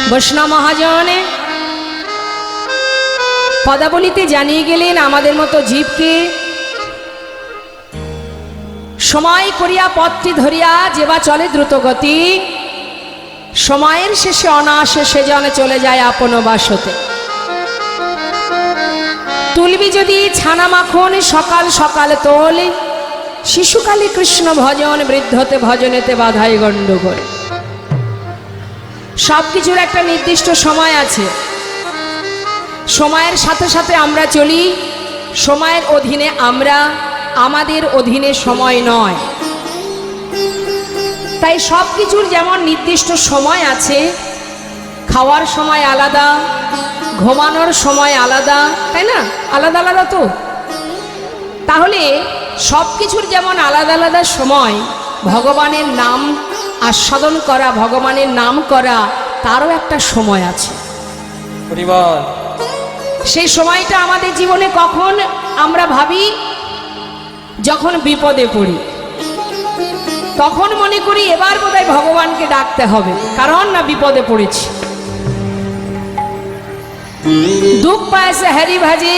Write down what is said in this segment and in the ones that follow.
বৈষ্ণব মহাজন পদাবলিতে জানিয়ে গেলেন আমাদের মতো জীবকে সময় করিয়া পথটি ধরিয়া যেবা চলে দ্রুত গতি, সময়ের শেষে অনায়াসে সে যেন চলে যায় আপন বাসতে। তুলবি যদি ছানা মাখন সকাল সকাল তোল, শিশুকালে কৃষ্ণ ভজন, বৃদ্ধতে ভজনেতে বাধাই গণ্ডগোল। সব কিছুর একটা নির্দিষ্ট সময় আছে, সময়ের সাথে সাথে আমরা চলি, সময়ের অধীনে আমরা, আমাদের অধীনে সময় নয়। তাই সব কিছুর যেমন নির্দিষ্ট সময় আছে, খাওয়ার সময় আলাদা, ঘুমানোর সময় আলাদা, তাই না? আলাদা আলাদা তো। তাহলে সব কিছুর যেমন আলাদা আলাদা সময়, ভগবানের নাম আস্বাদন করা, ভগবানের নাম করা, তারও একটা সময় আছে। সেই সময়টা আমাদের জীবনে কখন আমরা ভাবি, যখন বিপদে পড়ি, তখন মনে করি এবার বোধহয় ভগবানকে ডাকতে হবে, কারণ না বিপদে পড়েছি। দুঃখ পায়সে হরি ভাজে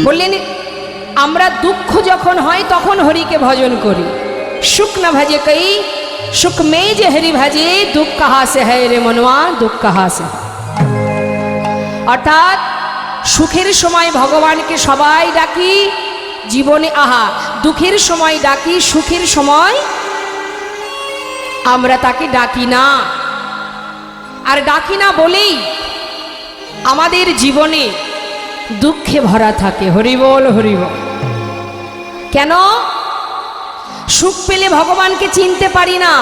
বললেন, আমরা দুঃখ যখন হয় তখন হরিকে ভজন করি। সুখ না ভাজে কই সুখ মে যে হরি ভাজে, দুঃখ কাহা সে হয় রে মনवा, দুঃখ কাহা সে। অর্থাৎ সুখের সময় ভগবানকে সবাই ডাকি জীবনে, আহা দুঃখের সময় ডাকি, সুখের সময় আমরা তাকে ডাকি না। আর ডাকি না বলেই আমাদের জীবনে দুঃখে ভরা থাকে। হরিবল হরিবল। কেন? সুখ পেলে ভগবানকে চিনতে পারি না,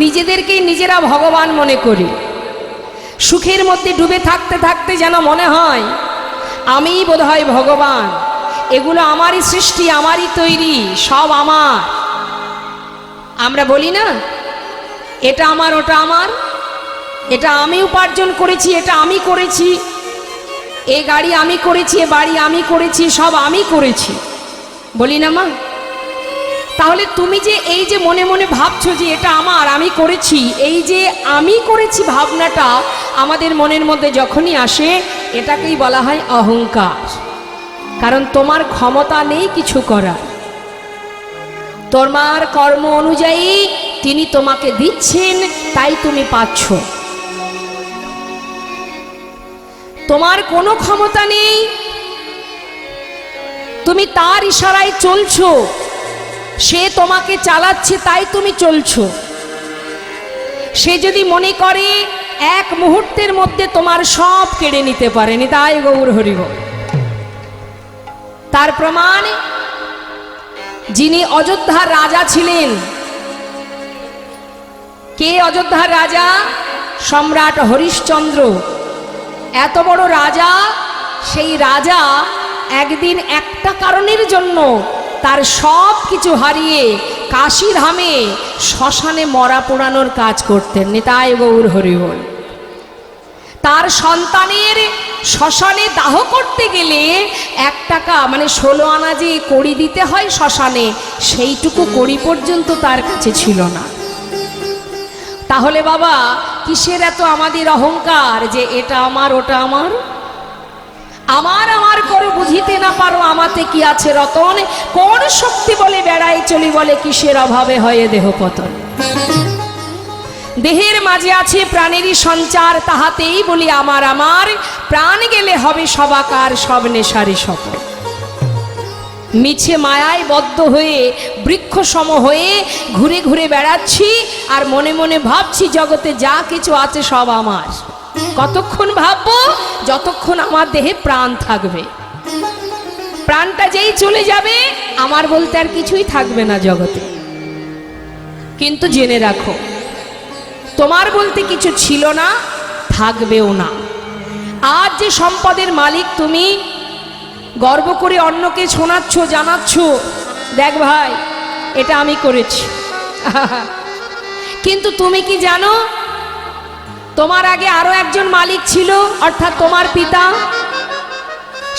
নিজেদেরকেই নিজেরা ভগবান মনে করি। সুখের মধ্যে ডুবে থাকতে থাকতে যেন মনে হয় আমিই বোধহয় ভগবান, এগুলো আমারই সৃষ্টি, আমারই তৈরি, সব আমার। আমরা বলি না, এটা আমার, ওটা আমার, এটা আমি উপার্জন করেছি, এটা আমি করেছি, এ গাড়ি আমি করেছি, এ বাড়ি আমি করেছি, সব আমি করেছি, বলি না মা? তাহলে তুমি যে এই যে মনে মনে ভাবছো যে এটা আমার, আমি করেছি, এই যে আমি করেছি ভাবনাটা আমাদের মনের মধ্যে যখনই আসে, এটাকেই বলা হয় অহংকার। কারণ তোমার ক্ষমতা নেই কিছু করার, তোমার কর্ম অনুযায়ী তিনি তোমাকে দিচ্ছেন, তাই তুমি পাচ্ছ। তোমার কোনো ক্ষমতা নেই, তুমি তার ইশারায় চলছো, সে তোমাকে চালাচ্ছে তাই তুমি চলছো। সে যদি মনে করে এক মুহূর্তের মধ্যে তোমার সব কেড়ে নিতে পারেনি, তাই গৌর হরিব। তার প্রমাণ, যিনি অযোধ্যার রাজা ছিলেন, কে অযোধ্যার রাজা? সম্রাট হরিশ্চন্দ্র। এত বড় রাজা, সেই রাজা একদিন একটা কারণের জন্য তার সব কিছু হারিয়ে কাশীধামে শ্মশানে মরা পোড়ানোর কাজ করতেন। নিতাই গৌর হরিবল। তার সন্তানের শ্মশানে দাহ করতে গেলে 1 টাকা মানে 16 আনা যে কড়ি দিতে হয় শ্মশানে, সেইটুকু কড়ি পর্যন্ত তার কাছে ছিল না। তাহলে বাবা কিসের এত আমাদের অহংকার যে এটা আমার, ওটা আমার? আমার আমার করে বুঝিতে না পারো আমাতে কি আছে রতন, কোন শক্তি বলে বেড়াই চলি বলে কিসের অভাবে হয়ে দেহ পতন। দেহের মাঝে আছে প্রাণেরই সঞ্চার, তাহাতেই বলি আমার আমার, প্রাণ গেলে হবে সবাকার সব নেশারি সফল। মিছে মায়ায় বদ্ধ হয়ে বৃক্ষ সম হয়ে ঘুরে ঘুরে বেড়াচ্ছি, আর মনে মনে ভাবছি জগতে যা কিছু আছে সব আমার। কতক্ষণ ভাববো? যতক্ষণ আমার দেহে প্রাণ থাকবে। প্রাণটা যেই চলে যাবে, আমার বলতে আর কিছুই থাকবে না জগতে। কিন্তু জেনে রাখো, তোমার বলতে কিছু ছিল না, থাকবেও না। আজ যে সম্পদের মালিক তুমি, গর্ব করে অন্যকে শোনাচ্ছ, জানাচ্ছ, দেখ ভাই এটা আমি করেছি। কিন্তু তুমি কি জানো, তোমার আগে আরো একজন মালিক ছিল, অর্থাৎ তোমার পিতা।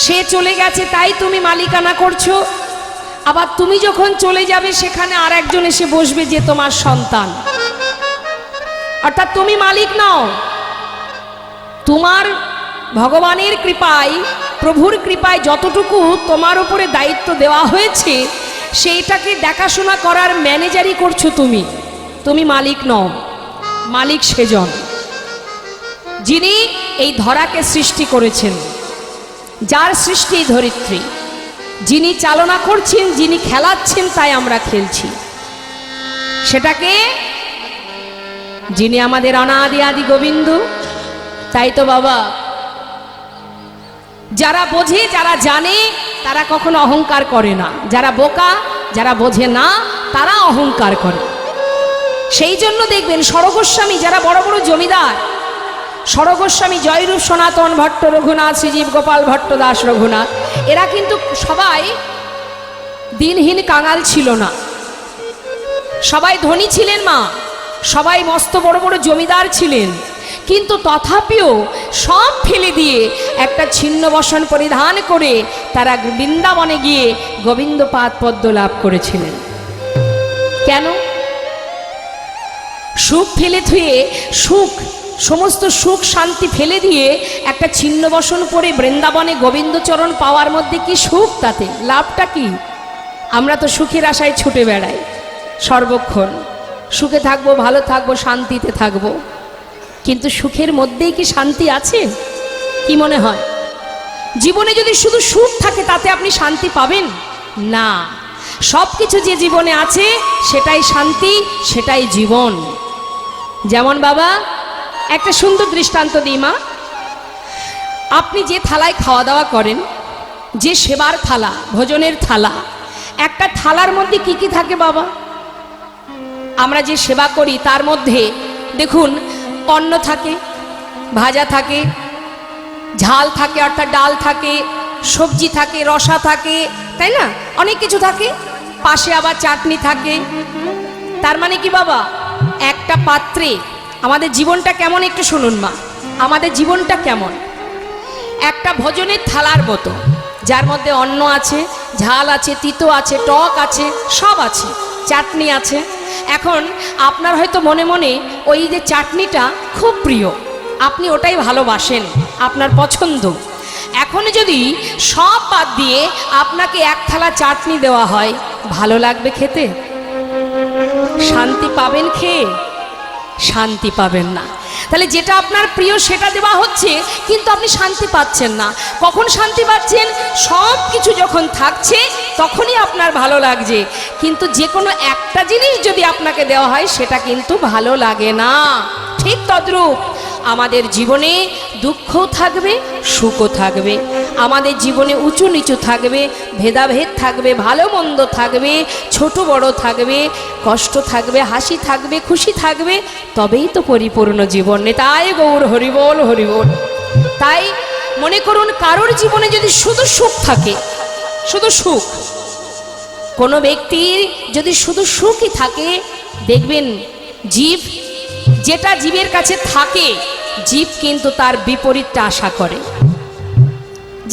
সে চলে গেছে তাই তুমি মালিকানা করছো। আবার তুমি যখন চলে যাবে সেখানে আর একজন এসে বসবে যে তোমার সন্তান। অর্থাৎ তুমি মালিক নও। তোমার ভগবানের কৃপায়, প্রভুর কৃপায় যতটুকু তোমার উপরে দায়িত্ব দেওয়া হয়েছে সেইটাকে দেখাশোনা করার ম্যানেজারই করছো তুমি। তুমি মালিক নও, মালিক সেজন যিনি এই ধরাকে সৃষ্টি করেছেন, যার সৃষ্টি ধরিত্রী, যিনি চালনা করছেন, যিনি খেলাচ্ছেন, তাই আমরা খেলছি। সেটাকে যিনি আমাদের অনাদি আদি গোবিন্দ। তাই তো বাবা, যারা বোঝে, যারা জানে, তারা কখনো অহংকার করে না। যারা বোকা, যারা বোঝে না, তারা অহংকার করে। সেই জন্য দেখবেন সরগোস্বামী, যারা বড় বড় জমিদার, সরগোস্বামী, জয়রূপ সনাতন ভট্ট রঘুনাথ, শ্রীজীব গোপাল ভট্ট দাস রঘুনাথ, এরা কিন্তু সবাই দিনহীন কাঙাল ছিল না। সবাই ধনী ছিলেন মা, সবাই মস্ত বড় বড় জমিদার ছিলেন, কিন্তু তথাপিও সব ফেলে দিয়ে একটা ছিন্ন বসন পরিধান করে তারা বৃন্দাবনে গিয়ে গোবিন্দ পাদ পদ্ম লাভ করেছিলেন। কেন? সুখ ফেলে থুয়ে, সুখ, সমস্ত সুখ শান্তি ফেলে দিয়ে একটা ছিন্ন বসন পরে বৃন্দাবনে গোবিন্দচরণ পাওয়ার মধ্যে কি সুখ? তাতে লাভটা কি? আমরা তো সুখের আশায় ছুটে বেড়াই সর্বক্ষণ। সুখে থাকবো, ভালো থাকবো, শান্তিতে থাকবো, কিন্তু সুখের মধ্যেই কি শান্তি আছে? কি মনে হয়? জীবনে যদি শুধু সুখ থাকে তাতে আপনি শান্তি পাবেন না। সব কিছু যে জীবনে আছে সেটাই শান্তি, সেটাই জীবন। যেমন বাবা, একটা সুন্দর দৃষ্টান্ত দিই মা। আপনি যে থালায় খাওয়া দাওয়া করেন, যে সেবার থালা, ভোজনের থালা, একটা থালার মধ্যে কি কি থাকে বাবা? আমরা যে সেবা করি তার মধ্যে দেখুন, অন্ন থাকে, ভাজা থাকে, ঝাল থাকে অর্থাৎ ডাল থাকে, সবজি থাকে, রসা থাকে, তাই না? অনেক কিছু থাকে, পাশে আবার চাটনি থাকে। তার মানে কি বাবা, একটা পাত্রে আমাদের জীবনটা কেমন একটু শুনুন মা। আমাদের জীবনটা কেমন? একটা ভোজনের থালার মতো, যার মধ্যে অন্ন আছে, ঝাল আছে, তিতো আছে, টক আছে, সব আছে, চাটনি আছে। এখন আপনার হয়তো মনে মনে ওই যে চাটনিটা খুব প্রিয়, আপনি ওটাই ভালোবাসেন, আপনার পছন্দ। এখন যদি সব বাদ দিয়ে আপনাকে এক থালা চাটনি দেওয়া হয়, ভালো লাগবে খেতে? শান্তি পাবেন খেয়ে? শান্তি পাবেন না। তাহলে যেটা আপনার প্রিয় সেটা দেওয়া হচ্ছে, কিন্তু আপনি শান্তি পাচ্ছেন না। কখন শান্তি পাচ্ছেন? সব কিছু যখন থাকছে তখনই আপনার ভালো লাগছে, কিন্তু যে কোনো একটা জিনিস যদি আপনাকে দেওয়া হয় সেটা কিন্তু ভালো লাগে না। ঠিক তদ্রূপ আমাদের জীবনে দুঃখও থাকবে, সুখও থাকবে, আমাদের জীবনে উঁচু নিচু থাকবে, ভেদাভেদ থাকবে, ভালো মন্দ থাকবে, ছোট বড় থাকবে, কষ্ট থাকবে, হাসি থাকবে, খুশি থাকবে, তবেই তো পরিপূর্ণ জীবন। তাই গৌর হরিবোল হরিবোল। তাই মনে করুন, কারোর জীবনে যদি শুধু সুখ থাকে, শুধু সুখ, কোনো ব্যক্তির যদি শুধু সুখই থাকে, দেখবেন জীব, যেটা জীবের কাছে থাকে, জীব কিন্তু তার বিপরীতটা আশা করে।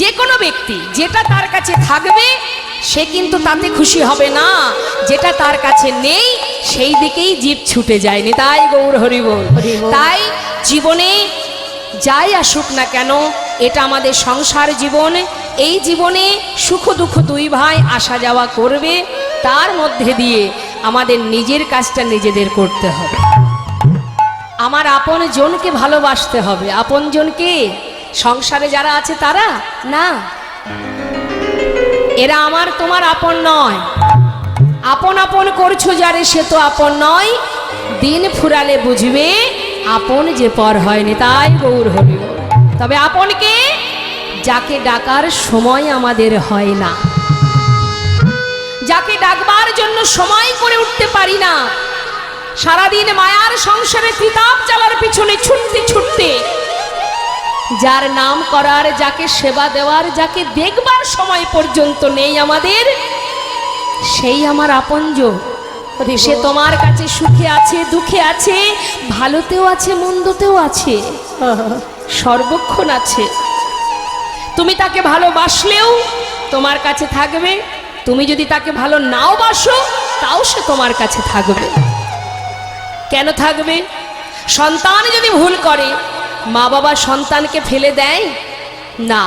যে কোনো ব্যক্তি যেটা তার কাছে থাকবে সে কিন্তু তাতে খুশি হবে না, যেটা তার কাছে নেই সেই দিকেই জীব ছুটে যায়নি। তাই গৌর হরিবোল। তাই জীবনে যাই আসুক না কেন, এটা আমাদের সংসার জীবন। এই জীবনে সুখ দুঃখ দুই ভাই আসা যাওয়া করবে, তার মধ্যে দিয়ে আমাদের নিজের কাজটা নিজেদের করতে হবে। আমার আপন জনকে ভালোবাসতে হবে। আপন জনকে সংসারে যারা আছে তারা না, এরা আমার তোমার আপন নয়। আপন আপন করছো যারে, সে তো আপন নয়। দিন ফুরালে বুঝবে আপন যে পর হয়নি। তাই গৌর হরিবোল। তবে আপনকে, যাকে ডাকার সময় আমাদের হয় না, যাকে ডাকবার জন্য সময় করে উঠতে পারি না, সারাদিন মায়ার সংসারে কিতাব চালার পিছনে ছুটতে ছুটতে, যার নাম করার, যাকে সেবা দেওয়ার, যাকে দেখবার সময় পর্যন্ত নেই আমাদের, সেই আমার আপনজন। সে তোমার কাছে সুখে আছে, দুঃখে আছে, ভালোতেও আছে, মন্দতেও আছে, সর্বক্ষণ আছে। তুমি তাকে ভালোবাসলেও তোমার কাছে থাকবে, তুমি যদি তাকে ভালো নাও বাসো তাও সে তোমার কাছে থাকবে। কেন থাকবে? সন্তান যদি ভুল করে মা বাবা সন্তানকে ফেলে দেয় না।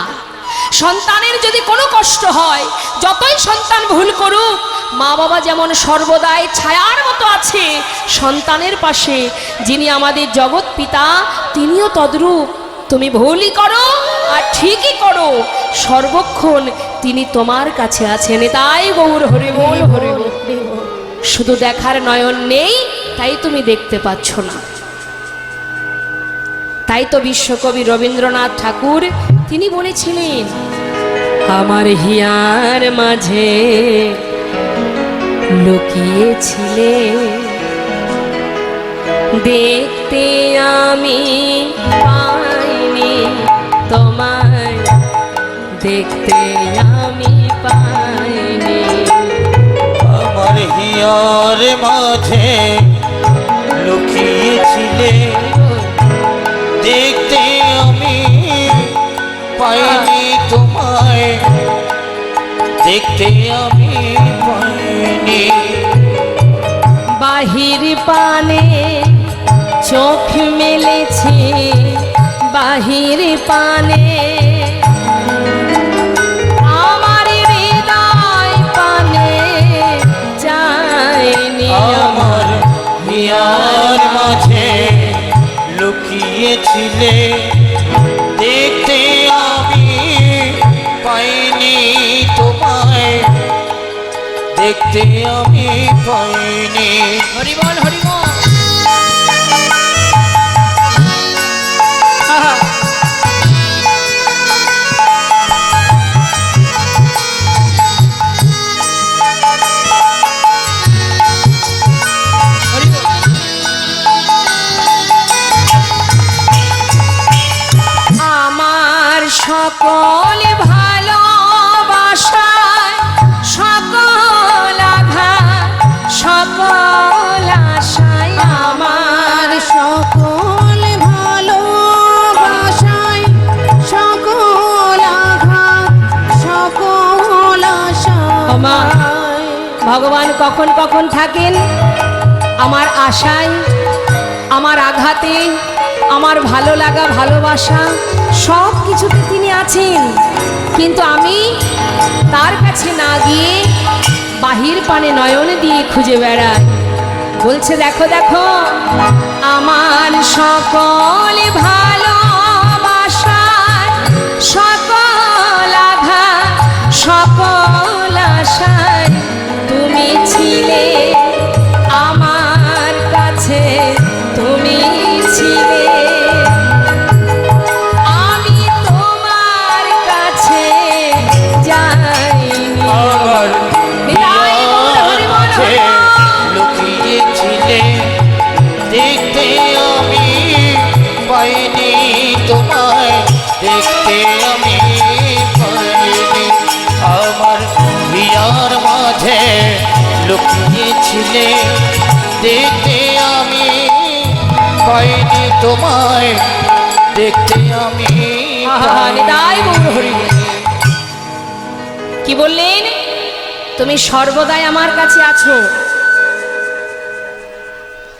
সন্তানের যদি কোনো কষ্ট হয়, যতই সন্তান ভুল করুক, মা বাবা যেমন সর্বদাই ছায়ার মতো আছে সন্তানের পাশে, যিনি আমাদের জগৎ পিতা তিনিও তদ্রূপ। তুমি ভুলই করো আর ঠিকই করো, সর্বক্ষণ তিনি তোমার কাছে আছেন। তাই গৌর হরি বল হরি বল। শুধু দেখার নয়ন নেই, তাই তুমি দেখতে পাচ্ছ না। তাই তো বিশ্বকবি রবীন্দ্রনাথ ঠাকুর তিনি বলেছিলেন, আমার হিয়ার মাঝে লুকিয়েছিলে, দেখতে আমি পাইনি তোমায়, দেখতে আমি পাইনি। আমার হিয়ার মাঝে লুকিয়েছিলে, দেখতে আমি পাইনি তোমায়, দেখতে আমি পাইনি। বাহির পানে চোখ মেলেছে, বাহির পানে আমার হৃদয় পানে যায়নি। আমার হিয়ার মাঝে লুকিয়েছিলে, দেখতে আমি পাইনি তোমায়, দেখতে আমি পাইনি। হরি বল হরি বল। আমার সকল ভালোবাসায় সকল আঘাত সকল আশায়, আমার সকল ভালোবাসায় সকল আঘাত সকল আশায়। ভগবান কখন কখন থাকেন? আমার আশায়, আমার আঘাতে, আমার ভালো লাগা ভালোবাসা সব কিছুতে তিনি আছেন। কিন্তু আমি তার কাছে না গিয়ে বাহির পানে নয়ন দিয়ে খুঁজে বেড়াই। বলছে দেখো দেখো, আমার সকল ভালোবাসা সকল আঘাত সকল আশায় তুমি ছিলে আমার কাছে, তুমি ছিলে আমি তোমার কাছে যাইনি। আমার হিয়ার মাঝে লুকিয়েছিলে, দেখতে আমি পাইনি তোমায়, দেখতে আমি পাইনি। আমার হিয়ার মাঝে লুকিয়েছিলে, দেখতে আমি পাইনি তোমায়, দেখতে আমি পাইনি। কি বললেন? তুমি সর্বদাই আমার কাছে আছো,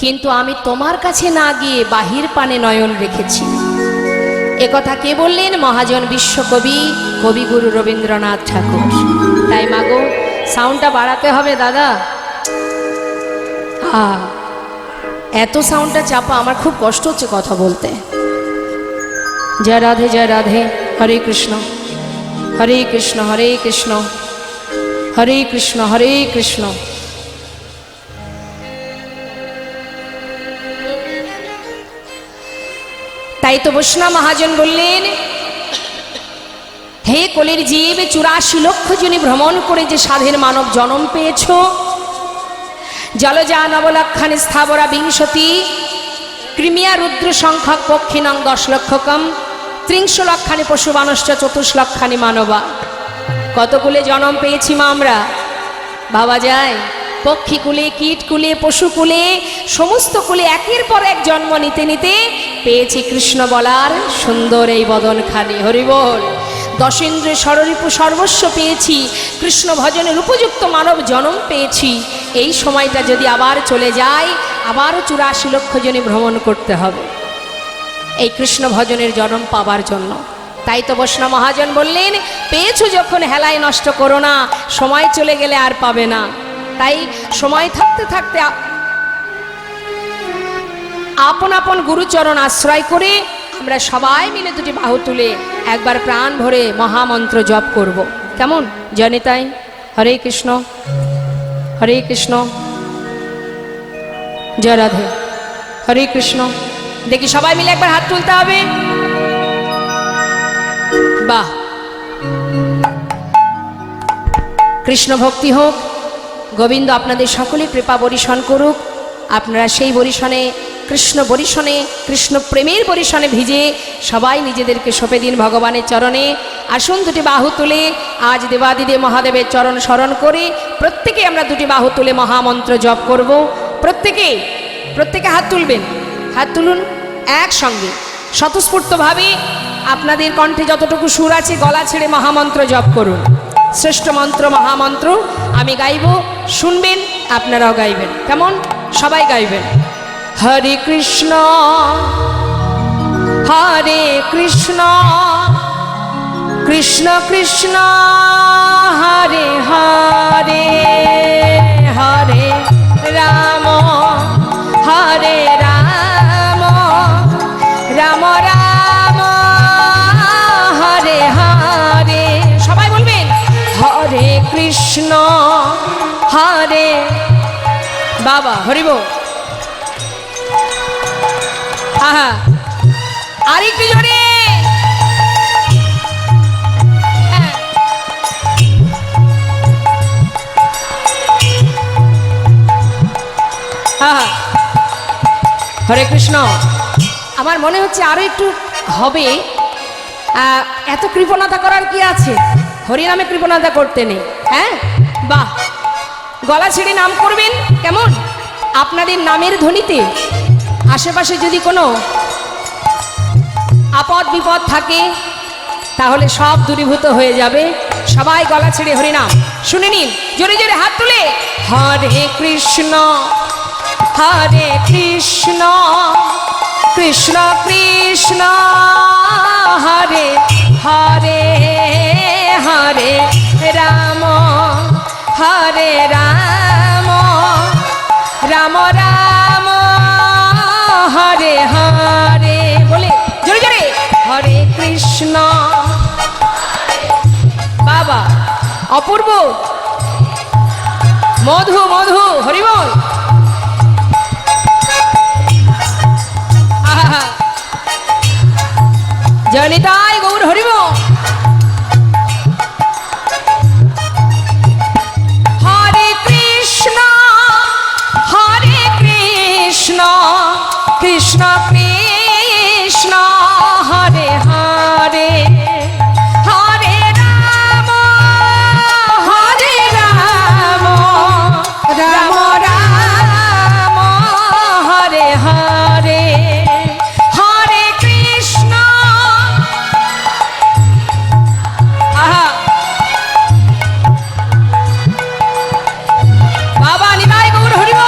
কিন্তু আমি তোমার কাছে না গিয়ে বাহির পানে নয়ন রেখেছি। একথা কে বললেন? মহাজন বিশ্বকবি কবিগুরু রবীন্দ্রনাথ ঠাকুর। তাই মাগো, সাউন্ডটা বাড়াতে হবে দাদা। এত সাউন্ডটা চাপা, আমার খুব কষ্ট হচ্ছে কথা বলতে। জয় রাধে জয় রাধে। হরে কৃষ্ণ হরে কৃষ্ণ হরে কৃষ্ণ হরে কৃষ্ণ হরে কৃষ্ণ। তাই তো বৈষ্ণব মহাজন বললেন, হে কলির জীব, 84 লক্ষ জনি ভ্রমণ করে যে স্বাধীন মানব জন্ম পেয়েছ, জলজা নবলক্ষানি স্থাবরা বিংশতি ক্রিমিয়া রুদ্র সংখ্যক পক্ষিণং 10 লক্ষকম 30 লক্ষানি পশু বানশ্চ 24 লক্ষানি মানবা। কত কুলে জন্ম পেয়েছি মা আমরা, ভাবা যায়? পক্ষী কুলে, কীট কুলে, পশু কুলে, সমস্ত কুলে একের পর এক জন্ম নিতে নিতে পেয়েছি কৃষ্ণ বলার সুন্দর এই বদনখানি। হরি বল। দশেন্দ্রের ষড়রিপু সর্বস্ব পেয়েছি, কৃষ্ণ ভজনের উপযুক্ত মানব জনম পেয়েছি, এই সময়টা যদি আবার চলে যায়, আবারও 84 লক্ষ জনে ভ্রমণ করতে হবে এই কৃষ্ণ ভজনের জনম পাবার জন্য। তাই তো বৈষ্ণব মহাজন বললেন, পেয়েছো যখন হেলায় নষ্ট করো না, সময় চলে গেলে আর পাবে না। তাই সময় থাকতে থাকতে আপন আপন গুরুচরণ আশ্রয় করে আমরা সবাই মিলে দুটি বাহু তুলে একবার প্রাণ ভরে মহামন্ত্র জপ করব। কেমন? জনিতাই হরে কৃষ্ণ হরে কৃষ্ণ, জয় রাধে, হরে কৃষ্ণ। দেখি সবাই মিলে একবার হাত তুলতে হবে। বাহ, কৃষ্ণ ভক্তি হোক, গোবিন্দ আপনাদের সকলে কৃপা বরিশন করুক। আপনারা সেই বরিশনে, কৃষ্ণ প্রেমের বরিশনে ভিজে সবাই নিজেদেরকে সঁপে দিন ভগবানের চরণে। আসুন দুটি বাহু তুলে আজ দেবাদিদেব মহাদেবের চরণ স্মরণ করে প্রত্যেকে আমরা দুটি বাহু তুলে মহামন্ত্র জপ করব। প্রত্যেকে হাত তুলবেন, হাত তুলুন একসঙ্গে স্বতঃস্ফূর্তভাবে। আপনাদের কণ্ঠে যতটুকু সুর আছে গলা ছেড়ে মহামন্ত্র জপ করুন। শ্রেষ্ঠ মন্ত্র মহামন্ত্র আমি গাইব, শুনবেন, আপনারাও গাইবেন। কেমন? সবাই গাইবেন। হরে কৃষ্ণ হরে কৃষ্ণ কৃষ্ণ কৃষ্ণ হরে হরে, হরে রাম হরে রাম, রাম রাম হরে হরে। সবাই বলবেন হরে কৃষ্ণ হরে, বাবা হরিব। আহা, আরেকটু জোরে। হরে কৃষ্ণ। আমার মনে হচ্ছে আরো একটু হবে। এত কৃপণতা করার কি আছে? হরিনামে কৃপণতা করতে নেই। হ্যাঁ, বাহ, গলা ছেড়ে নাম করবেন। কেমন? আপনাদের নামের ধ্বনিতে আশেপাশে যদি কোনো আপদ বিপদ থাকে তাহলে সব দূরীভূত হয়ে যাবে। সবাই গলা ছেড়ে হরিনাম শুনে নিন, জোরে জোরে হাত তুলে। হরে কৃষ্ণ হরে কৃষ্ণ কৃষ্ণ কৃষ্ণ হরে হরে, হরে রাম হরে রাম, রাম রাম হরে হরে। বলে জোরে জোরে হরে কৃষ্ণ। বাবা অপূর্ব, মধু মধু, হরিবল। জনিতাই গৌর হরিব। হরে কৃষ্ণ কৃষ্ণ কৃষ্ণ হরে হরে, হরে রাম রাম রাম হরে হরে, হরে কৃষ্ণ। আহা, বাবা নিমাই গৌর হরিব।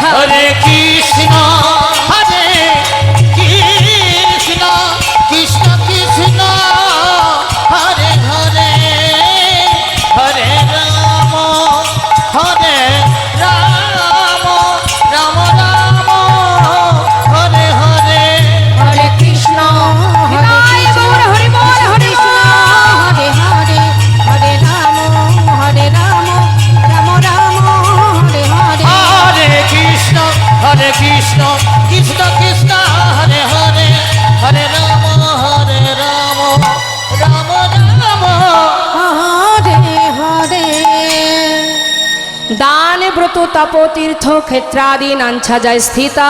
হরে কৃষ্ণ হরে কৃষ্ণ কৃষ্ণ কৃষ্ণ হরে হরে, হরে রাম রাম রাম হরে হরে, হরে কৃষ্ণ হরে গৌর হরিবল। হরে হরে হরে, হরে রাম রাম রাম হরে হরে। হরে কৃষ্ণ কৃষ্ণ কৃষ্ণ কৃষ্ণ হরে হরে, হরে রাম রাম রাম হরে হরে। দান ব্রত তপ তীর্থ ক্ষেত্রাদি নাঞ্ছা যায় স্থিতা,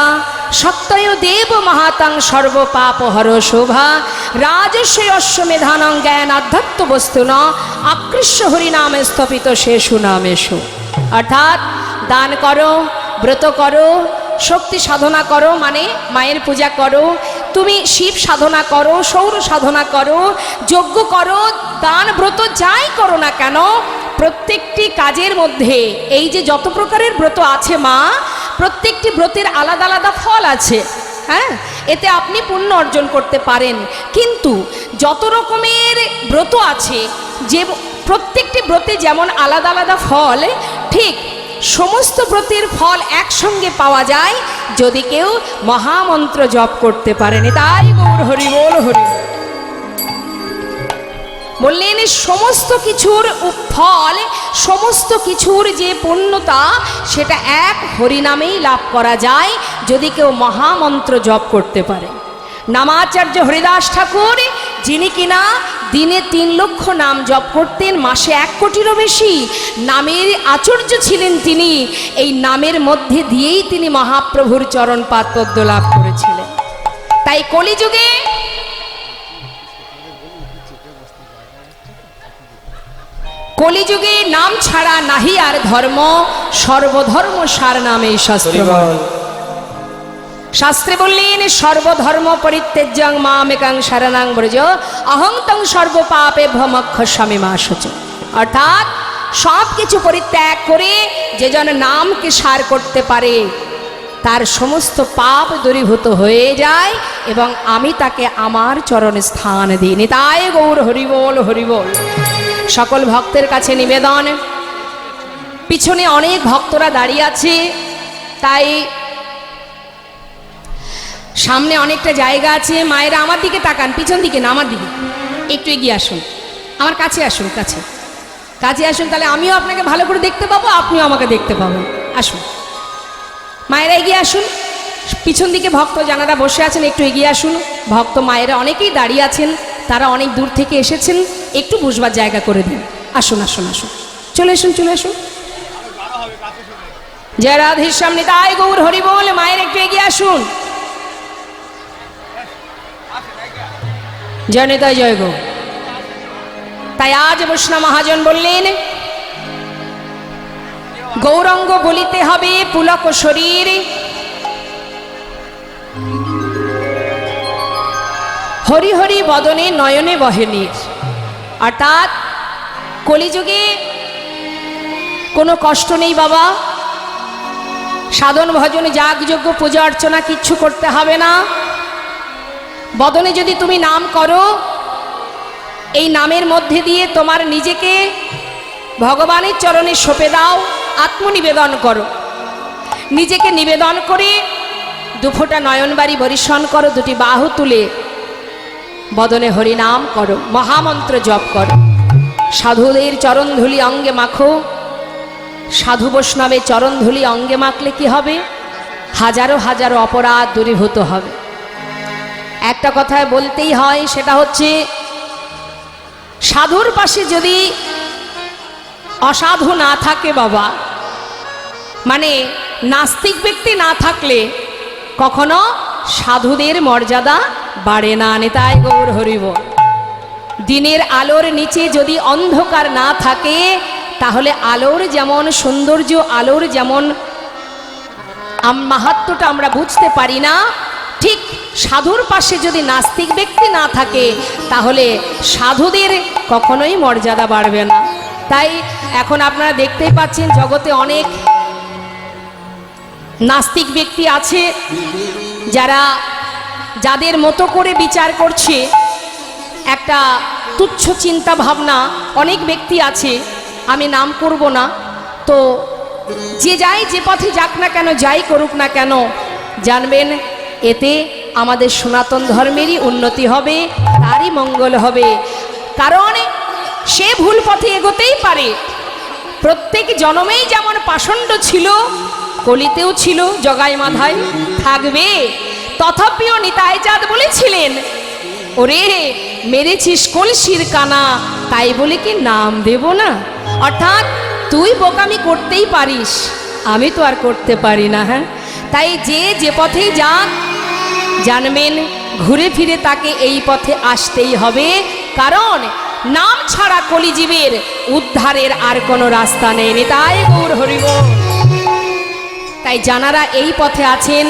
সত্যয় দেব মহাতাং সর্ব পাপ হর শোভা, রাজস্বী অশ্বমেধানং জ্ঞান আধ্যাত্ম বস্তু ন, আকৃষ্য হরিনামে স্থপিত শেষু নামেশু। অর্থাৎ দান করো, ব্রত করো, শক্তি সাধনা করো, মানে মায়ের পূজা করো, তুমি শিব সাধনা করো, সৌর সাধনা করো, যজ্ঞ করো, দান ব্রত যাই করো না কেন, প্রত্যেকটি কাজের মধ্যে এই যে যত প্রকারের ব্রত আছে মা, প্রত্যেকটি ব্রতের আলাদা আলাদা ফল আছে। হ্যাঁ, এতে আপনি পুণ্য অর্জন করতে পারেন। কিন্তু যত রকমের ব্রত আছে, যে প্রত্যেকটি ব্রতে যেমন আলাদা আলাদা ফল, ঠিক সমস্ত ব্রতের ফল একসঙ্গে পাওয়া যায় যদি কেউ মহামন্ত্র জপ করতে পারেন। তাই গৌর হরি বল হরি বললেন, সমস্ত কিছুর ফল, সমস্ত কিছুর যে পূর্ণতা, সেটা এক হরিনামেই লাভ করা যায় যদি কেউ মহামন্ত্র জপ করতে পারে। নামাচার্য হরিদাস ঠাকুর, যিনি কিনা দিনে 3 লক্ষ নাম জপ করতেন, মাসে 1 কোটিরও বেশি নামের আচার্য ছিলেন তিনি, এই নামের মধ্যে দিয়েই তিনি মহাপ্রভুর চরণ পাদপদ্ম লাভ করেছিলেন। তাই কলিযুগে কলিযুগে নাম ছাড়া নাহি আর ধর্ম, সর্বধর্ম সার নামে শাস্ত্র বল। শাস্ত্রে বললেন, সর্বধর্ম পরিত্যাজ্যং মামেকাং শরণাং ব্রজ, অহং তং সর্বপাপেভ্যো মোক্ষয়িষ্যামি মা শুচ। অর্থাৎ সব কিছু পরিত্যাগ করে যে জন নামকে সার করতে পারে, তার সমস্ত পাপ দূরীভূত হয়ে যায় এবং আমি তাকে আমার চরণে স্থান দিই। নিতাই গৌর হরিবোল হরিবোল। সকল ভক্তের কাছে নিবেদন, পিছনে অনেক ভক্তরা দাঁড়িয়ে আছে, তাই সামনে অনেকটা জায়গা আছে। মায়েরা আমার দিকে তাকান, পিছন দিকে না, আমার দিকে একটু এগিয়ে আসুন, আমার কাছে আসুন, কাছে আসুন, তাহলে আমিও আপনাকে ভালো করে দেখতে পাবো, আপনিও আমাকে দেখতে পাবেন। আসুন মায়েরা, এগিয়ে আসুন। পিছন দিকে ভক্ত যারা বসে আছেন একটু এগিয়ে আসুন। ভক্ত মায়েরা অনেকেই দাঁড়িয়ে আছেন, তারা অনেক দূর থেকে এসেছেন, একটু বসবার জায়গা করে দিন। আসুন আসুন আসুন, চলে আসুন চলে আসুন। জয় রাধের সামনে তাই গৌর হরি বল। মায়ের একটু এগিয়ে আসুন। জয় নেতাই জয় গো। তাই আজ বৈষ্ণব মহাজন বললেন, গৌরাঙ্গ বলিতে হবে পুলক শরীর, হরি হরি বদনে নয়নে বহে নীর। অর্থাৎ কলিযুগে কোনো কষ্ট নেই বাবা, সাধন ভজন যাগযজ্ঞ পূজা অর্চনা কিচ্ছু করতে হবে না। বদনে যদি তুমি নাম করো, এই নামের মধ্যে দিয়ে তোমার নিজেকে ভগবানের চরণে সঁপে দাও, আত্মনিবেদন করো। নিজেকে নিবেদন করে 2 ফোঁটা নয়নবাড়ি বরিশন করো, 2টি বাহু তুলে বদনে হরিনাম করো, মহামন্ত্র জপ করো। সাধুদের চরণধুলি অঙ্গে মাখো। সাধু বৈষ্ণবের চরণধুলি অঙ্গে মাখলে কি হবে? হাজারো হাজারো অপরাধ দূরীভূত হবে। একটা কথায় বলতেই হয়, সেটা হচ্ছে সাধুর পাশে যদি অসাধু না থাকে বাবা, মানে নাস্তিক ব্যক্তি না থাকলে কখনো সাধুদের মর্যাদা বাড়ে না। নেতাই গৌর হরিব। দিনের আলোর নিচে যদি অন্ধকার না থাকে, তাহলে আলোর যেমন সৌন্দর্য, আলোর যেমন মাহাত্ম্যটা আমরা বুঝতে পারি না, ঠিক সাধুর পাশে যদি নাস্তিক ব্যক্তি না থাকে, তাহলে সাধুদের কখনোই মর্যাদা বাড়বে না। তাই এখন আপনারা দেখতেই পাচ্ছেন, জগতে অনেক নাস্তিক ব্যক্তি আছে, যাদের মতো করে বিচার করছে, একটা তুচ্ছ চিন্তা ভাবনা। অনেক ব্যক্তি আছে, আমি নাম করব না, তো যে যাই যে পথে যাক না কেন, যাই করুক না কেন, জানবেন এতে আমাদের সনাতন ধর্মেরই উন্নতি হবে, তারই মঙ্গল হবে। কারণ সে ভুল পথে এগোতেই পারে। প্রত্যেক জন্মেই যেমন পাষণ্ড ছিল, কলিতেও ছিল, জগাই মাধাই থাকবে। তথাপিও নিতাই চাঁদ বলেছিলেন, ওরে মেরেছিস কলসির কানা, তাই বলে কি নাম দেব না? অর্থাৎ তুই বোকামি করতেই পারিস, আমি তো আর করতে পারি না। হ্যাঁ, তাই যে পথেই যাক, জানবেন ঘুরে ফিরে তাকে এই পথে আসতেই হবে। কারণ নাম ছাড়া কলিজীবের উদ্ধারের আর কোনো রাস্তা নেই। নিতাই গৌর হরি বল। তাই যানারা এই পথে আছেন,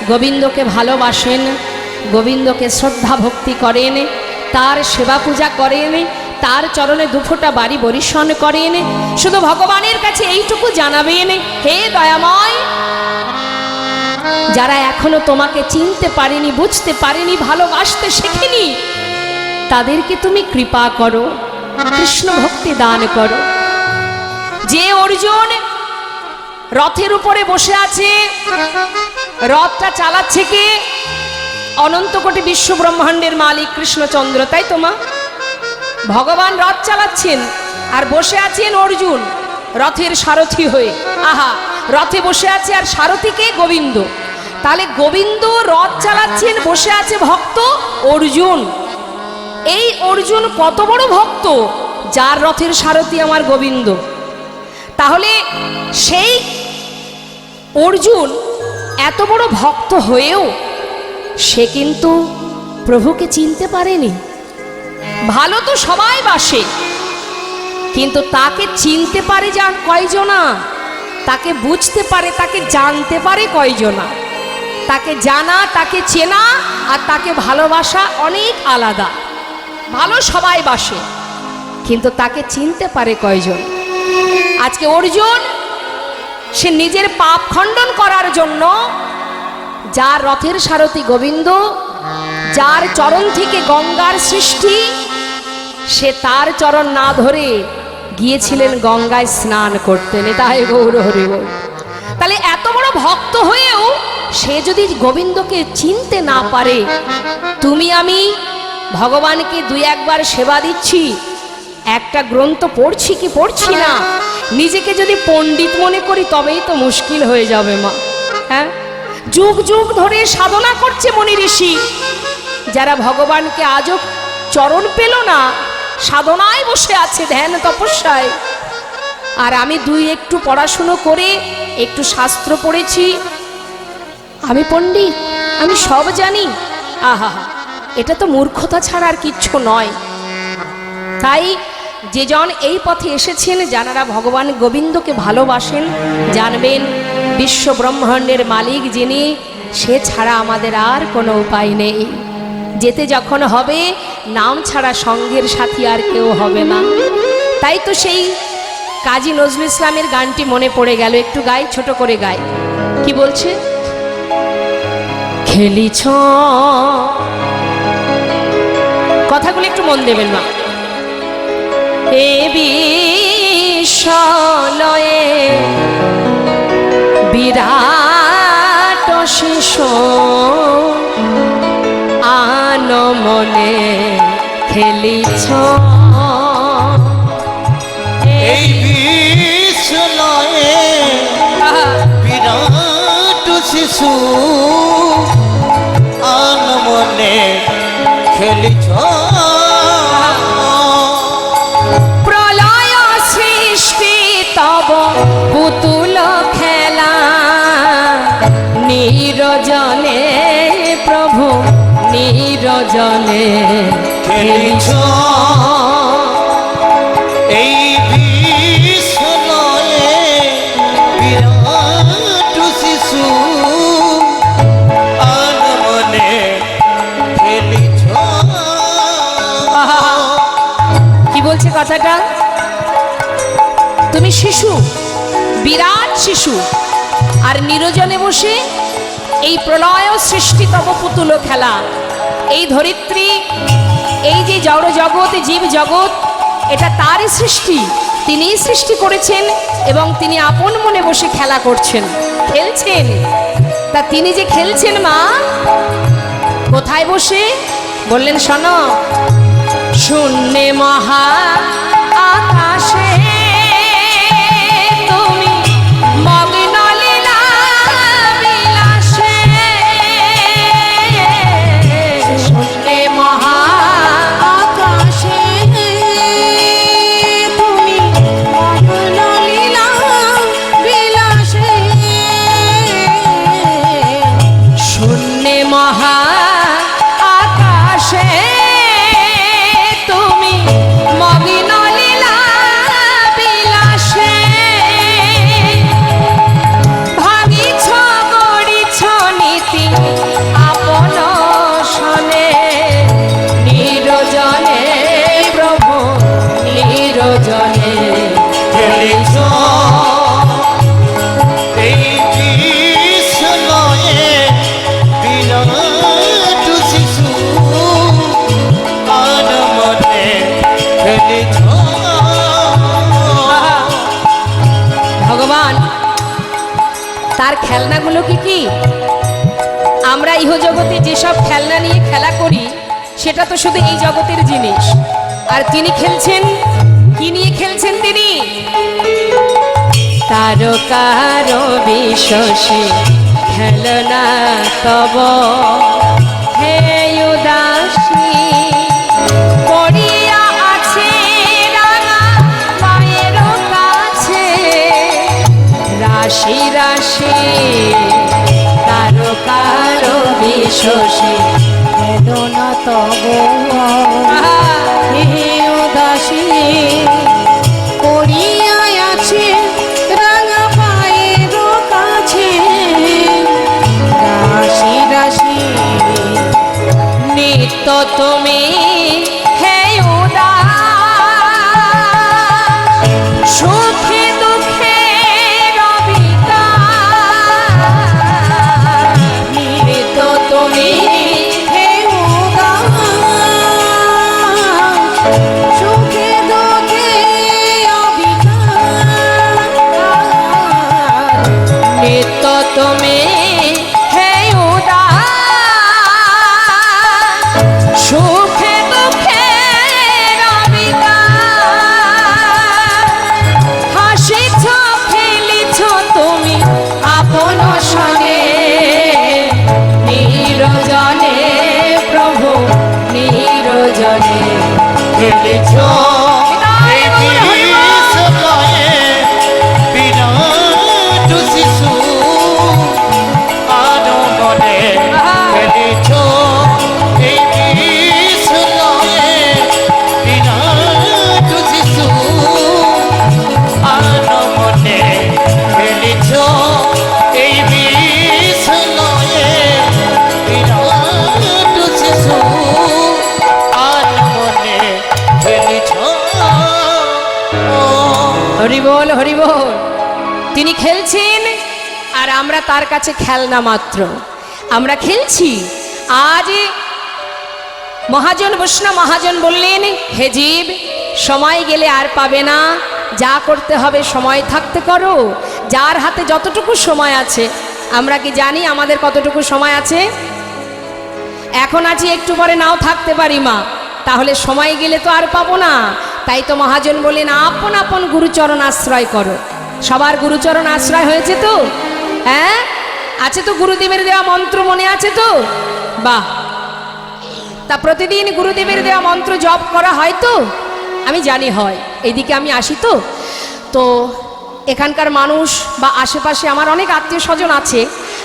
গোবিন্দকে ভালোবাসেন, গোবিন্দকে শ্রদ্ধা ভক্তি করেন, তার সেবা পূজা করেন, তার চরণে দুফোঁটা বাড়ি বরিশন করেন, শুধু ভগবানের কাছে এইটুকু জানাবেন, হে দয়াময়, যারা এখনো তোমাকে চিনতে পারেনি, বুঝতে পারেনি, ভালোবাসতে শেখেনি, তাদেরকে তুমি কৃপা করো, কৃষ্ণ ভক্তি দান করো। যে অর্জুন রথের উপরে বসে আছে, রথটা চালাচ্ছে কে? অনন্ত কোটি বিশ্ব ব্রহ্মাণ্ডের মালিক কৃষ্ণচন্দ্র, তাই তো মা? ভগবান রথ চালাচ্ছেন আর বসে আছেন অর্জুন রথের সারথি হয়ে। আহা, রথে বসে আছে আর সারথিকে গোবিন্দ। তাহলে গোবিন্দ রথ চালাচ্ছেন, বসে আছে ভক্ত অর্জুন। এই অর্জুন কত বড় ভক্ত, যার রথের সারথি আমার গোবিন্দ। তাহলে সেই অর্জুন এত বড় ভক্ত হয়েও সে কিন্তু প্রভুকে চিনতে পারেনি। ভালো তো সবাই বাসে, কিন্তু তাকে চিনতে পারে যান কয়জনা, তাকে বুঝতে পারে, তাকে জানতে পারে কয়জনা। তাকে জানা, তাকে চেনা আর তাকে ভালোবাসা অনেক আলাদা। ভালো সবাই বাসে, কিন্তু তাকে চিনতে পারে কয়জন। আজকে অর্জুন সে নিজের পাপ খণ্ডন করার জন্য, যার রথের সারথি গোবিন্দ, যার চরণ থেকে গঙ্গার সৃষ্টি, সে তার চরণ না ধরে গিয়েছিলেন গঙ্গায় স্নান করতে। নিতাই গৌর হরি বল। তাহলে এত বড় ভক্ত হয়েও সে যদি গোবিন্দকে চিনতে না পারে, তুমি আমি ভগবানকে দুই একবার সেবা দিচ্ছি, একটা গ্রন্থ পড়ছি কি পড়ছি না, নিজেকে যদি পণ্ডিত মনে করি তবেই তো মুশকিল হয়ে যাবে মা। হ্যাঁ, যুগ যুগ ধরে সাধনা করছে মনি ঋষি, যারা ভগবানকে আজও চরণ পেল না, সাধনায় বসে আছে, ধ্যান তপস্যায়। আর আমি দুই একটু পড়াশুনো করে একটু শাস্ত্র পড়েছি, আমি পণ্ডিত, আমি সব জানি। আহা, এটা তো মূর্খতা ছাড়া আর কিচ্ছু নয়। তাই যেজন এই পথে এসেছেন, যারা ভগবান গোবিন্দকে ভালোবাসেন, জানবেন বিশ্ব ব্রহ্মাণ্ডের মালিক যিনি, সে ছাড়া আমাদের আর কোনো উপায় নেই। যেতে যখন হবে, নাম ছাড়া সঙ্গের সাথী আর কেউ হবে না। তাই তো সেই কাজী নজরুল ইসলামের গানটি মনে পড়ে গেল, একটু গাই, ছোট করে গাই। কি বলছে? খেলিছ, কথাগুলো একটু মন দেবেন না। এ বিশ্বলয়ে বিরাট শিশু আনমনে খেলিছ, এই বিশ্বলয়ে বিরাট শিশু আনমনে খেলিছ। প্রলয় সৃষ্টি তব পুতুল খেলা, নিরজনে প্রভু নিরজনে খেলিছ। এই বিশ্বলয়ে বিরাট শিশু আনমনে খেলিছ। কি বলছে কথাটা? তুমি শিশু, বিরাট শিশু, আর নিরজনে বসে এই প্রলয় সৃষ্টি তব পুতুল খেলা। এই ধরিত্রী, এই যে জড় জগৎ, জীব জগৎ, এটা তারই সৃষ্টি, তিনিই সৃষ্টি করেছেন এবং তিনি আপন মনে বসে খেলা করছেন, খেলছেন। তা তিনি যে খেলছেন মা, কোথায় বসে? বললেন শোনো, শূন্যে মহা আকাশে তুমি মগ্ন লীলা বিলাসে, শূন্যে মহা আকাশে তুমি মগ্ন লীলা বিলাসে, শূন্যে মহা আকাশে তুমি জনে খেলিছ এই কৃষ্ণয়ে বিরাট শিশু আর মনে খেলিছ। ভগবান তার খেলনাগুলো কি কি? আমরা ইহজগতে যেসব খেলনা নিয়ে খেলা করি সেটা তো শুধু এই জগতের জিনিস, আর তিনি খেলছেন কি নিয়ে খেলছেন? তিনি তারকার বিশ্বসে খেলনা তব হে উদাসী পড়িয়া আছে রাঙা পায়ের কাছে রাশি রাশি তারকার বিশ্বসে বেদনা তব হে উদাসী পড়িয়া আছে রাঙা পায়ের কাছে রাশি রাশি নিত্য তুমি হে উদাস সুখে দুঃখে রবিদাস নিত্য তুমি হে উদাস সুখে দুঃখে অবিকার নিত্য তুমি হে উদাস সুখে দুঃখে রবিদাস হাসিছ খেলিছ তুমি আপন সনে নিরজনে প্রভু নিরজনে খেলিছ এই কৃষ্ণয়ে বিরাট শিশু আর মনে খেলিছ এই কৃষ্ণয়ে বিরাট শিশু আর মনে খেলিছ এই কৃষ্ণয়ে বিরাট শিশু আর মনে খেলিছ। হরি বল হরি বল। তিনি খেলছেন আর আমরা তার কাছে খেলনা মাত্র। আমরা খেলছি। আজ মহাজন বৈষ্ণব মহাজন বললেন, হে জীব, সময় গেলে আর পাবে না, যা করতে হবে সময় থাকতে করো। যার হাতে যতটুকু সময় আছে, আমরা কি জানি আমাদের কতটুকু সময় আছে? এখন আছি, একটু পরে নাও থাকতে পারি মা, তাহলে সময় গেলে তো আর পাবো না। তাই তো মহাজন বলেন, আপন আপন গুরুচরণ আশ্রয় করো। সবার গুরুচরণ আশ্রয় হয়েছে তো? হ্যাঁ, আছে তো? গুরুদেবের দেওয়া মন্ত্র মনে আছে তো? বাহ। তা প্রতিদিন গুরুদেবের দেওয়া মন্ত্র জপ করা হয় তো? আমি জানি হয়। এইদিকে আমি আসি তো, তো এখানকার মানুষ বা আশেপাশে আমার অনেক আত্মীয় স্বজন আছে,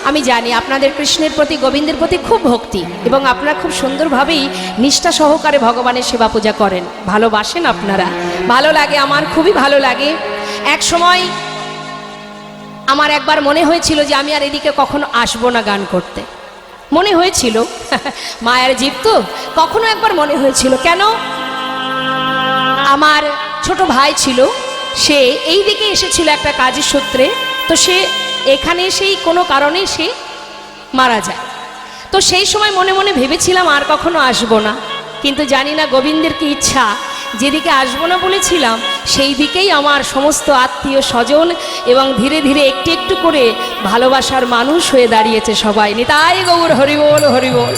আমি জানি আপনাদের কৃষ্ণের প্রতি, গোবিন্দের প্রতি খুব ভক্তি, এবং আপনারা খুব সুন্দরভাবেই নিষ্ঠা সহকারে ভগবানের সেবা পূজা করেন, ভালোবাসেন আপনারা। ভালো লাগে, আমার খুবই ভালো লাগে। এক সময় আমার একবার মনে হয়েছিল যে আমি আর এদিকে কখনো আসবো না গান করতে, মনে হয়েছিল। মায়ের জীব তো, কখনো একবার মনে হয়েছিল। কেন? আমার ছোট ভাই ছিল, সে এই দিকে এসেছিল একটা কাজের সূত্রে, তো সে এখানে সেই কোনো কারণে সে মারা যায়। তো সেই সময় মনে মনে ভেবেছিলাম আর কখনো আসবো না, কিন্তু জানি না গোবিন্দের কি ইচ্ছা, যেদিকে আসবো না বলেছিলাম সেই দিকেই আমার সমস্ত আত্মীয় স্বজন এবং ধীরে ধীরে একটু একটু করে ভালোবাসার মানুষ হয়ে দাঁড়িয়েছে সবাই। নিতাই গৌর হরিবোল হরিবোল।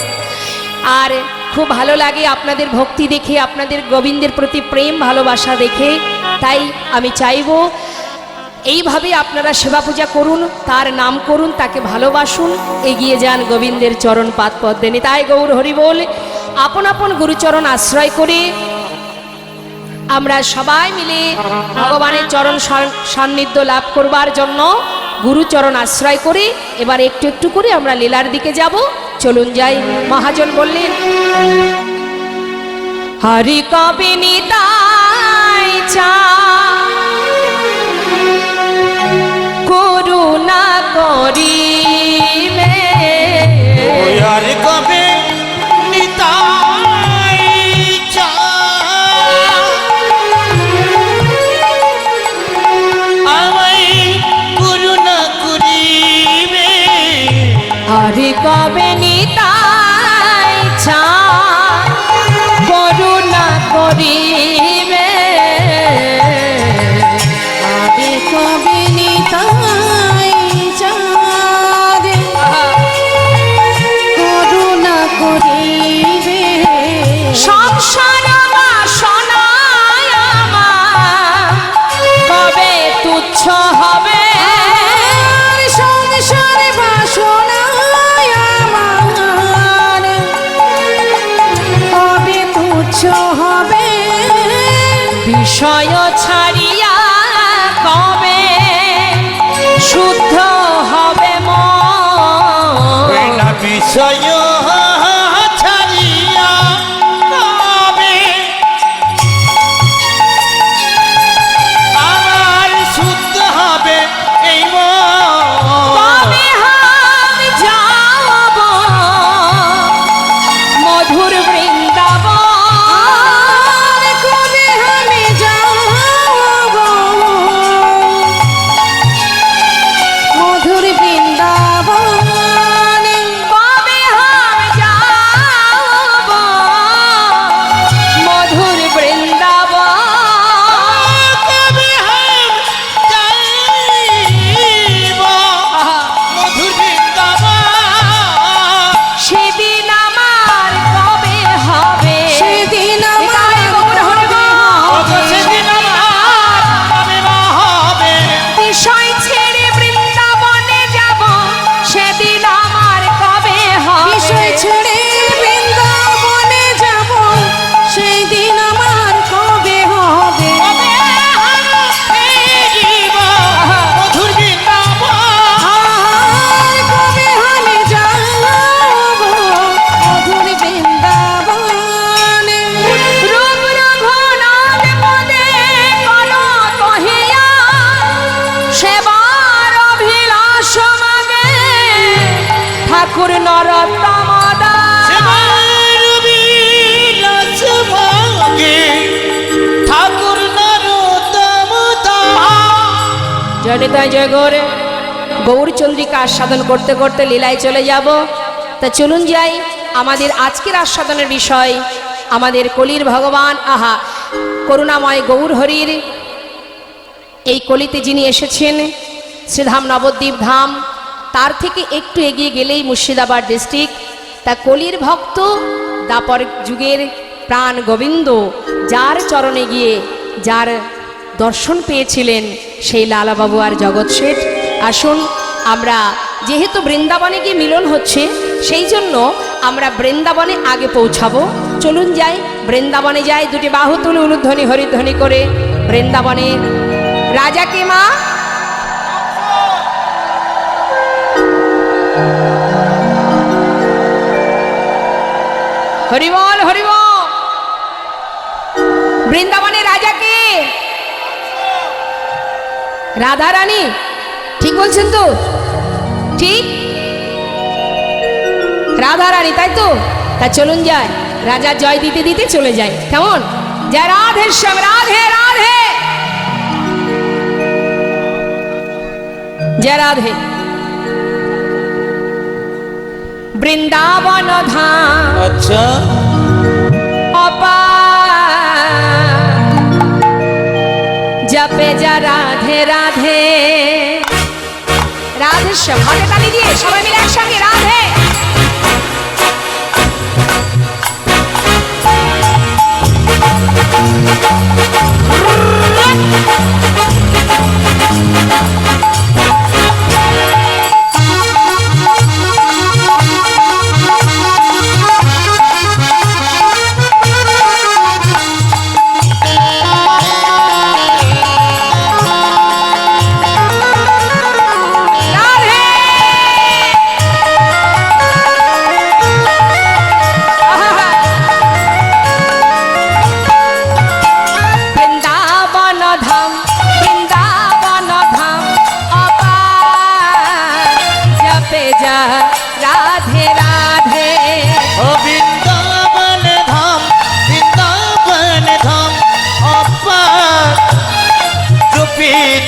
আর খুব ভালো লাগে আপনাদের ভক্তি দেখে, আপনাদের গোবিন্দের প্রতি প্রেম ভালোবাসা দেখে। তাই আমি চাইব এইভাবে আপনারা সেবা পূজা করুন, তার নাম করুন, তাকে ভালোবাসুন, এগিয়ে যান গোবিন্দের চরণ পাদ পদ্মে। নিতাই গৌর হরিবোল। আপন আপন গুরুচরণ আশ্রয় করে আমরা সবাই মিলে ভগবানের চরণ সান্নিধ্য লাভ করবার জন্য গুরুচরণ আশ্রয় করে এবার একটু একটু করে আমরা লীলার দিকে যাব। চলুন যাই। মহাজন বললেন, হরি কবে নিতাই চা করুণা করিবে, আর কবে নিতাই চা তুচ্ছ হবে আর সংসারে বাসনায় আমার কবে তুচ্ছ হবে বিষয় ছাড়িয়া কবে শুদ্ধ হবে মন বিনা বিষয় ছাড়িয়া কবে আমার শুদ্ধ হবে এই কবে আমি যাব মধুর বৃন্দাবন আর কবে আমি যাব মধুর বৃন্দাবন কবে আমি যাব মধুর বৃন্দাবন কবে হাম যাইব মধুর বৃন্দাবন সেদিন আমার কবে হবে সেদিন আমার নিতাই গৌর হরি বল। সেদিন আমার কবে হবে বিষয় ছেড়ে বৃন্দাবনে যাব সেদিন আমার কবে হবে বিষয় ছেড়ে বৃন্দাবনে যাব সেই দিন আমার কবে হবে কবে হাম ফিরিব মধুর বৃন্দাবন আর কবে আমি যাব মধুর বৃন্দাবনে রূপ রঘুনাথ পদে কলো কহিয়া সেবার অভিলাষ মাগে ঠাকুর নরোত্তম দাস সেবার বিলাস মাগে ঠাকুর নরোত্তম দাস। জয় নিতাই জয় গৌরে গৌরচন্দ্রিকা আস্বাদন করতে করতে লীলায় চলে যাব তা চলুন যাই আমাদের আজকের আস্বাদনের বিষয় আমাদের কলির ভগবান আহা করুণাময় গৌর হরির এই কলিতে যিনি এসেছেন শ্রীধাম নবদ্বীপ ধাম তার থেকে একটু এগিয়ে গেলেই মুর্শিদাবাদ ডিস্ট্রিক্ট তা কলির ভক্ত দাপর যুগের প্রাণ গোবিন্দ যার চরণে গিয়ে যার দর্শন পেয়েছিলেন সেই লালাবাবু আর জগৎ শেঠ আসুন আমরা যেহেতু বৃন্দাবনে গিয়ে মিলন হচ্ছে সেই জন্য আমরা বৃন্দাবনে আগে পৌঁছাবো চলুন যাই বৃন্দাবনে যাই দুটি বাহু তুলে উলুধ্বনি হরিধ্বনি করে বৃন্দাবনে রাজাকে মা হরিবল হরিবল বৃন্দাবনে রাজাকে রাধা রানী ঠিক বলছেন তো ঠিক রাধা রানী তাই তো তা চলুন যায় রাজা জয় দিতে দিতে চলে যায় কেমন জয় রাধে শ্যাম রাধে রাধে জয় রাধে বৃন্দাবন ধাম আচ্ছা জপে যা রাধে রাধে রাধে শ্যাম হাতে তালি দিয়ে সবাই মিলে একসঙ্গে রাধে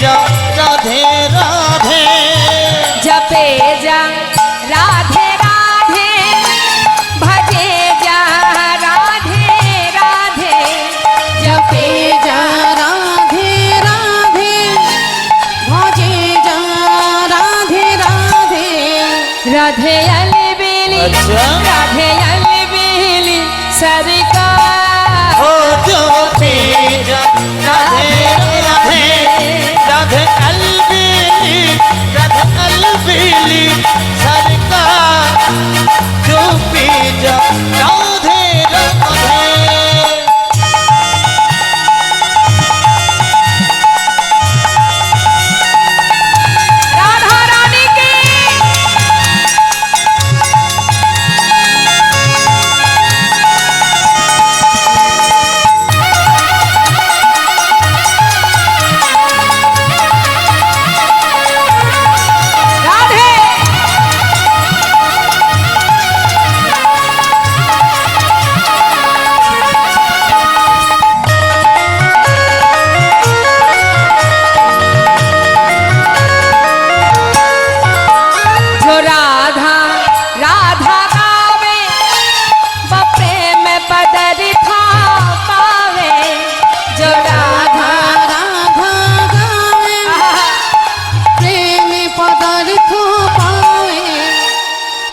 जा राधे राधे जपे जा राधे राधे भजे जा राधे राधे जपे जा राधे राधे भजे जा राधे राधे राधे अलबेली अच्छा। राधे अलबेली सरकार ओ जो जा राधे राधे राधे अल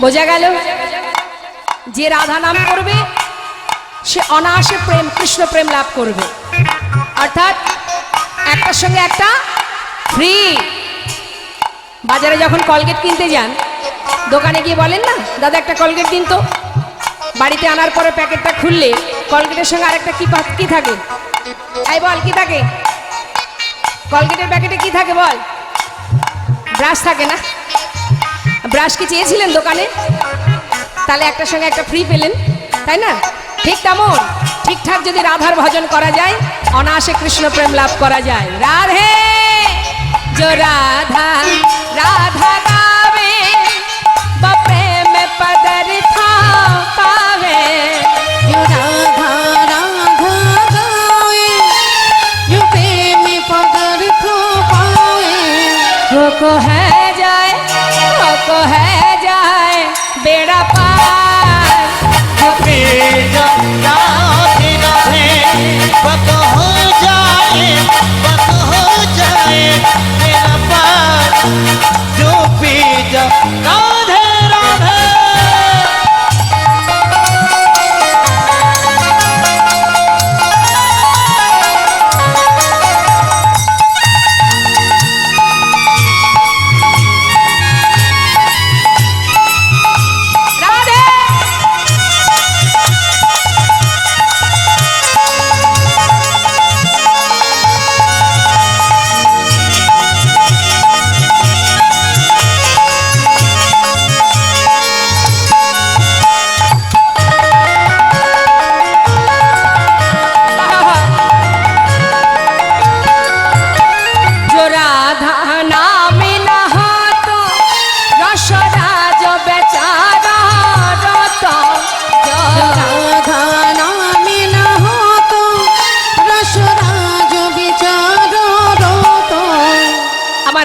বোঝা গেল যে রাধা নাম করবে সে অনায়াসে প্রেম কৃষ্ণ প্রেম লাভ করবে, অর্থাৎ একটার সঙ্গে একটা ফ্রি। বাজারে যখন কলগেট কিনতে যান দোকানে গিয়ে বলেন না, দাদা একটা কলগেট দিন তো। বাড়িতে আনার পরে প্যাকেটটা খুললে কলগেটের সঙ্গে আরেকটা কি থাকে? এই বল, কি থাকে? কলগেটের প্যাকেটে কি থাকে বল? ব্রাশ থাকে না? ব্রাশ কি চেয়েছিলেন দোকানে? তাহলে একটার সঙ্গে একটা ফ্রি পেলেন, তাই না? ঠিক তেমন ঠিকঠাক যদি রাধার ভজন করা যায় অনায়াসে কৃষ্ণ প্রেম লাভ করা যায়। রাধে जो राधा राधा गावे वो प्रेम पदार्था पावे। जो राधा राधा गाए जो प्रेम पदार्थ पाए। वो को है जाए बेड़ा पार। बेजा राधे राधे बत हो जाए मेरा पार। जो बेजा राधे राधे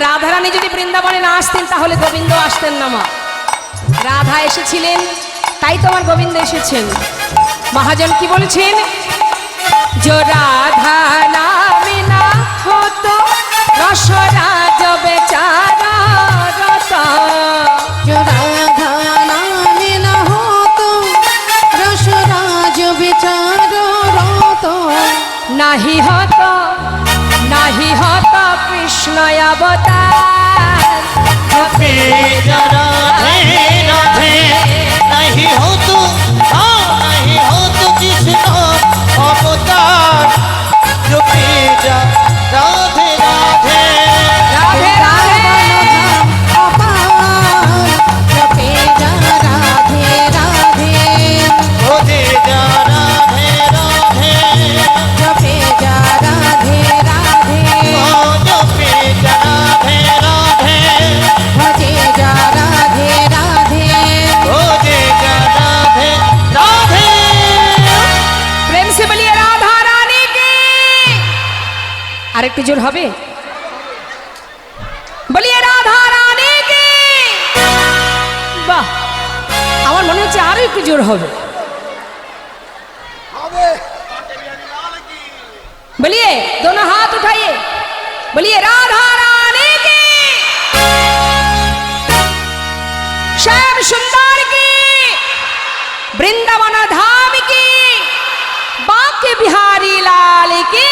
রাধারানী যদি বৃন্দাবনে না আসতেন তাহলে গোবিন্দ আসতেন না মা। রাধা এসেছিলেন তাই তোমার গোবিন্দ এসেছেন। মহাজন কি বলছেন? जो राधा नाम ना होतो रसराज बेचारा रता। जो राधा नाम ना होतो रसराज बेचारा रता। नहीं होतो कृष्ण अवतार। बेजा राधे राधे नहीं हो तू कृष्ण अवतार। जो बेजा राधे राधे राधे राधे जपे जा राधे राधे ओ बेजा राधे राधे जपे जा राधे राधे ओ जो बेजा राधे राधे भजे जा राधे राधे ओ बेजा राधे राधे। प्रेम से बोलिए राधा रानी की। আরেকটু জোর হবে? বলিয়ে রাধা রানী কি। বাহ, আমার মনে হচ্ছে আরো একটু জোর হবে। बोलिए दोनों हाथ उठाइए, बोलिए राधा रानी की, श्याम सुंदर की, वृंदावन धाम की, बांके बिहारी लाल की।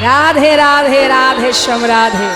राधे राधे राधे श्याम राधे।